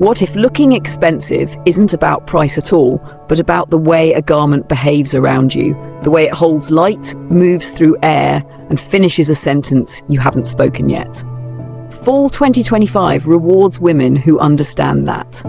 What if looking expensive isn't about price at all, but about the way a garment behaves around you, the way it holds light, moves through air, and finishes a sentence you haven't spoken yet? Fall 2025 rewards women who understand that.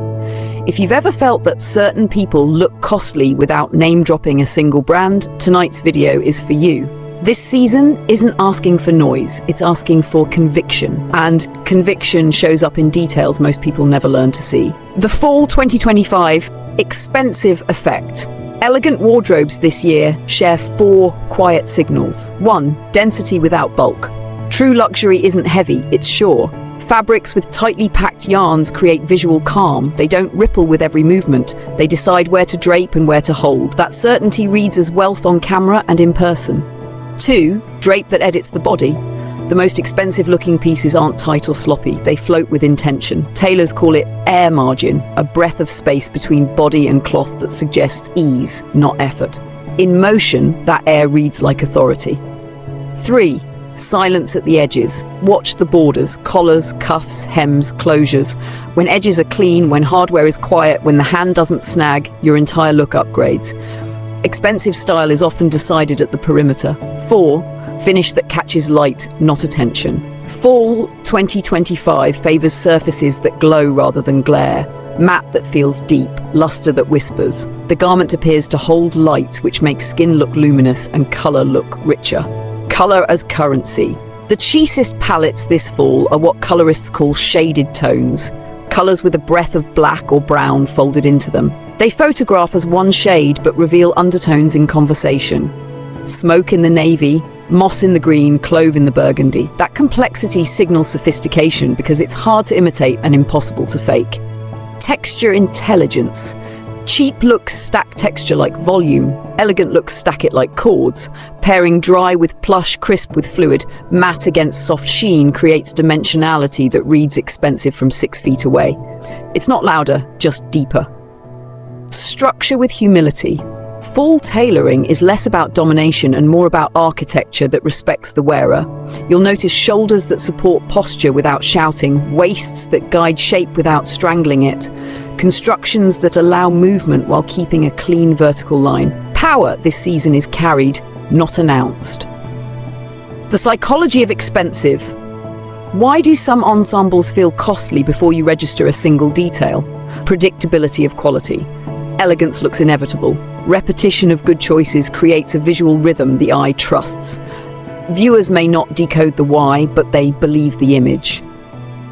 If you've ever felt that certain people look costly without name-dropping a single brand, tonight's video is for you. This season isn't asking for noise, it's asking for conviction. And conviction shows up in details most people never learn to see. The Fall 2025 expensive effect. Elegant wardrobes this year share 4 quiet signals. 1. Density without bulk. True luxury isn't heavy, it's sure. Fabrics with tightly packed yarns create visual calm. They don't ripple with every movement. They decide where to drape and where to hold. That certainty reads as wealth on camera and in person. 2. Drape that edits the body. The most expensive looking pieces aren't tight or sloppy, they float with intention. Tailors call it air margin, a breath of space between body and cloth that suggests ease, not effort. In motion, that air reads like authority. 3. Silence at the edges. Watch the borders, collars, cuffs, hems, closures. When edges are clean, when hardware is quiet, when the hand doesn't snag, your entire look upgrades. Expensive style is often decided at the perimeter. 4. Finish that catches light, not attention. Fall 2025 favors surfaces that glow rather than glare. Matte that feels deep, luster that whispers. The garment appears to hold light, which makes skin look luminous and color look richer. Color as currency. The chicest palettes this fall are what colorists call shaded tones. Colors with a breath of black or brown folded into them. They photograph as one shade but reveal undertones in conversation. Smoke in the navy, moss in the green, clove in the burgundy. That complexity signals sophistication because it's hard to imitate and impossible to fake. Texture intelligence. Cheap looks stack texture like volume. Elegant looks stack it like chords. Pairing dry with plush, crisp with fluid, matte against soft sheen creates dimensionality that reads expensive from 6 feet away. It's not louder, just deeper. Structure with humility. Fall tailoring is less about domination and more about architecture that respects the wearer. You'll notice shoulders that support posture without shouting, waists that guide shape without strangling it, constructions that allow movement while keeping a clean vertical line. Power this season is carried, not announced. The psychology of expensive. Why do some ensembles feel costly before you register a single detail? Predictability of quality. Elegance looks inevitable. Repetition of good choices creates a visual rhythm the eye trusts. Viewers may not decode the why, but they believe the image.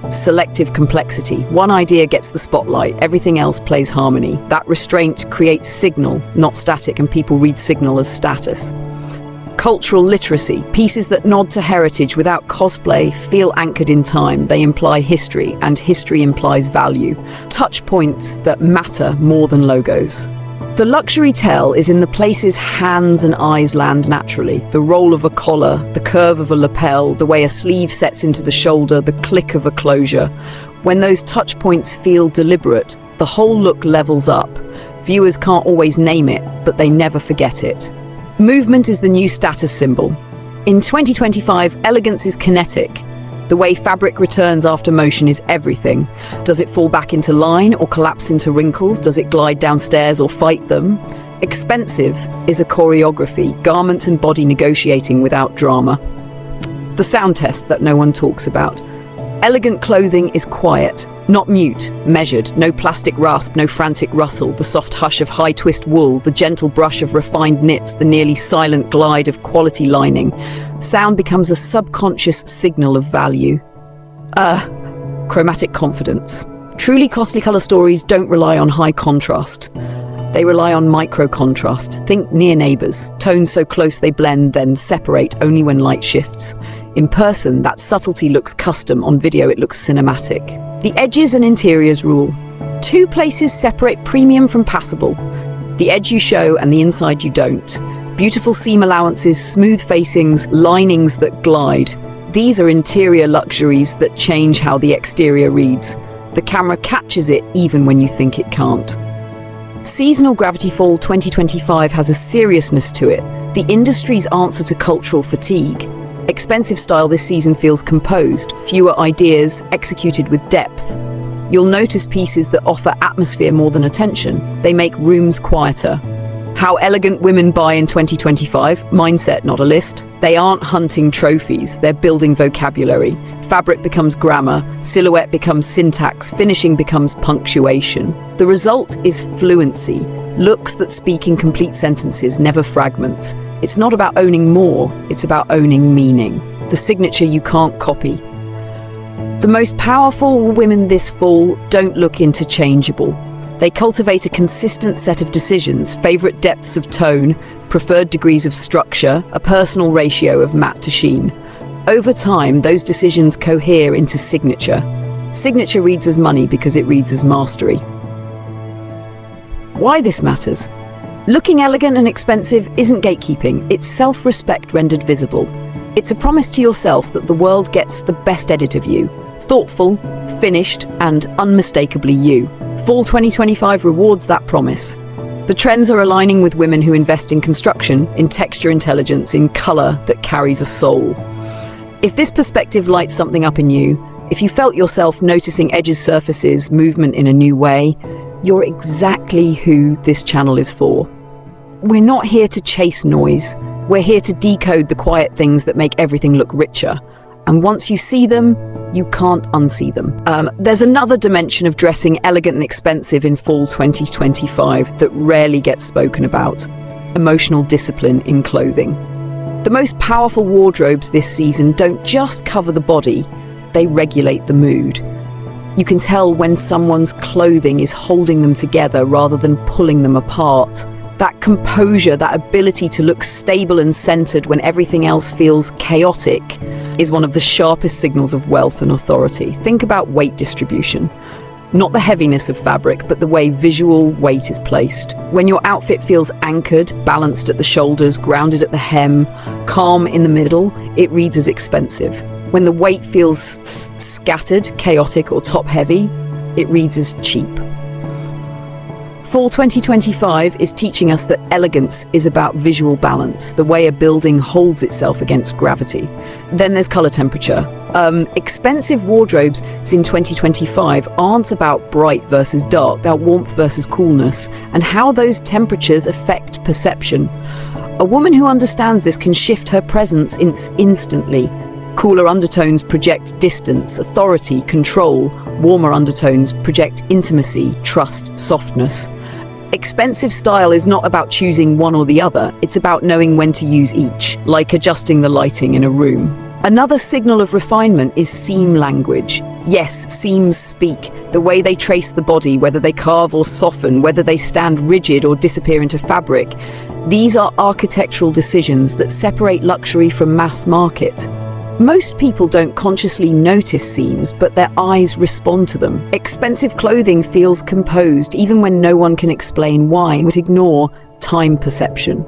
Selective complexity. One idea gets the spotlight, everything else plays harmony. That restraint creates signal, not static, and people read signal as status. Cultural literacy. Pieces that nod to heritage without cosplay feel anchored in time. They imply history, and history implies value. Touch points that matter more than logos. The luxury tell is in the places hands and eyes land naturally. The roll of a collar, the curve of a lapel, the way a sleeve sets into the shoulder, the click of a closure. When those touch points feel deliberate, the whole look levels up. Viewers can't always name it, but they never forget it. Movement is the new status symbol. In 2025, elegance is kinetic. The way fabric returns after motion is everything. Does it fall back into line or collapse into wrinkles? Does it glide downstairs or fight them? Expensive is a choreography, garment and body negotiating without drama. The sound test that no one talks about. Elegant clothing is quiet, not mute, measured. No plastic rasp, no frantic rustle, the soft hush of high twist wool, the gentle brush of refined knits, the nearly silent glide of quality lining. Sound becomes a subconscious signal of value. Chromatic confidence. Truly costly color stories don't rely on high contrast. They rely on micro contrast. Think near neighbors, tones so close they blend, then separate only when light shifts. In person, that subtlety looks custom. On video, it looks cinematic. The edges and interiors rule. 2 places separate premium from passable. The edge you show and the inside you don't. Beautiful seam allowances, smooth facings, linings that glide. These are interior luxuries that change how the exterior reads. The camera catches it even when you think it can't. Seasonal Gravity Fall 2025 has a seriousness to it, the industry's answer to cultural fatigue. Expensive style this season feels composed, fewer ideas, executed with depth. You'll notice pieces that offer atmosphere more than attention. They make rooms quieter. How elegant women buy in 2025? Mindset, not a list. They aren't hunting trophies, they're building vocabulary. Fabric becomes grammar, silhouette becomes syntax, finishing becomes punctuation. The result is fluency, looks that speak in complete sentences, never fragments. It's not about owning more, it's about owning meaning. The signature you can't copy. The most powerful women this fall don't look interchangeable. They cultivate a consistent set of decisions, favorite depths of tone, preferred degrees of structure, a personal ratio of matte to sheen. Over time, those decisions cohere into signature. Signature reads as money because it reads as mastery. Why this matters? Looking elegant and expensive isn't gatekeeping, it's self-respect rendered visible. It's a promise to yourself that the world gets the best edit of you. Thoughtful, finished, and unmistakably you. Fall 2025 rewards that promise. The trends are aligning with women who invest in construction, in texture intelligence, in color that carries a soul. If this perspective lights something up in you, if you felt yourself noticing edges, surfaces, movement in a new way, you're exactly who this channel is for. We're not here to chase noise. We're here to decode the quiet things that make everything look richer. And once you see them, you can't unsee them. There's another dimension of dressing elegant and expensive in fall 2025 that rarely gets spoken about: emotional discipline in clothing. The most powerful wardrobes this season don't just cover the body, they regulate the mood. You can tell when someone's clothing is holding them together rather than pulling them apart. That composure, that ability to look stable and centered when everything else feels chaotic, is one of the sharpest signals of wealth and authority. Think about weight distribution. Not the heaviness of fabric, but the way visual weight is placed. When your outfit feels anchored, balanced at the shoulders, grounded at the hem, calm in the middle, it reads as expensive. When the weight feels scattered, chaotic, or top-heavy, it reads as cheap. Fall 2025 is teaching us that elegance is about visual balance, the way a building holds itself against gravity. Then there's color temperature. Expensive wardrobes in 2025 aren't about bright versus dark, about warmth versus coolness, and how those temperatures affect perception. A woman who understands this can shift her presence instantly. Cooler undertones project distance, authority, control. Warmer undertones project intimacy, trust, softness. Expensive style is not about choosing one or the other, it's about knowing when to use each, like adjusting the lighting in a room. Another signal of refinement is seam language. Yes, seams speak. The way they trace the body, whether they carve or soften, whether they stand rigid or disappear into fabric. These are architectural decisions that separate luxury from mass market. Most people don't consciously notice seams, but their eyes respond to them. Expensive clothing feels composed, even when no one can explain why, but ignore time perception.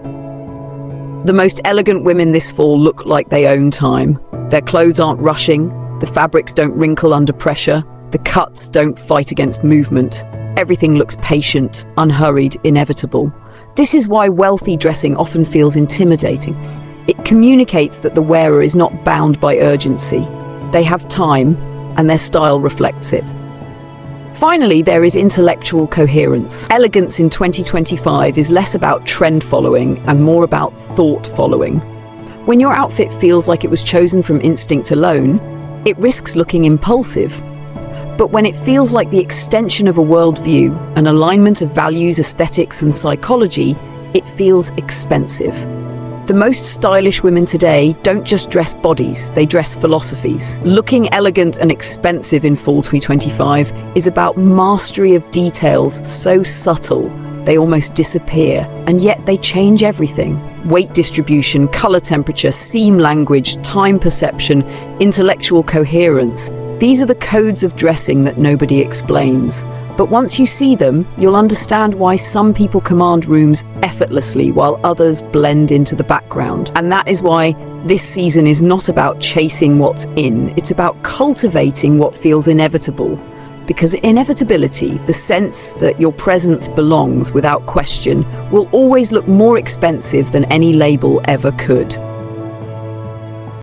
The most elegant women this fall look like they own time. Their clothes aren't rushing, the fabrics don't wrinkle under pressure, the cuts don't fight against movement. Everything looks patient, unhurried, inevitable. This is why wealthy dressing often feels intimidating. It communicates that the wearer is not bound by urgency. They have time, and their style reflects it. Finally, there is intellectual coherence. Elegance in 2025 is less about trend following and more about thought following. When your outfit feels like it was chosen from instinct alone, it risks looking impulsive. But when it feels like the extension of a worldview, an alignment of values, aesthetics, and psychology, it feels expensive. The most stylish women today don't just dress bodies, they dress philosophies. Looking elegant and expensive in fall 2025 is about mastery of details so subtle they almost disappear, and yet they change everything. Weight distribution, color temperature, seam language, time perception, intellectual coherence. These are the codes of dressing that nobody explains. But once you see them, you'll understand why some people command rooms effortlessly while others blend into the background. And that is why this season is not about chasing what's in, it's about cultivating what feels inevitable. Because inevitability, the sense that your presence belongs without question, will always look more expensive than any label ever could.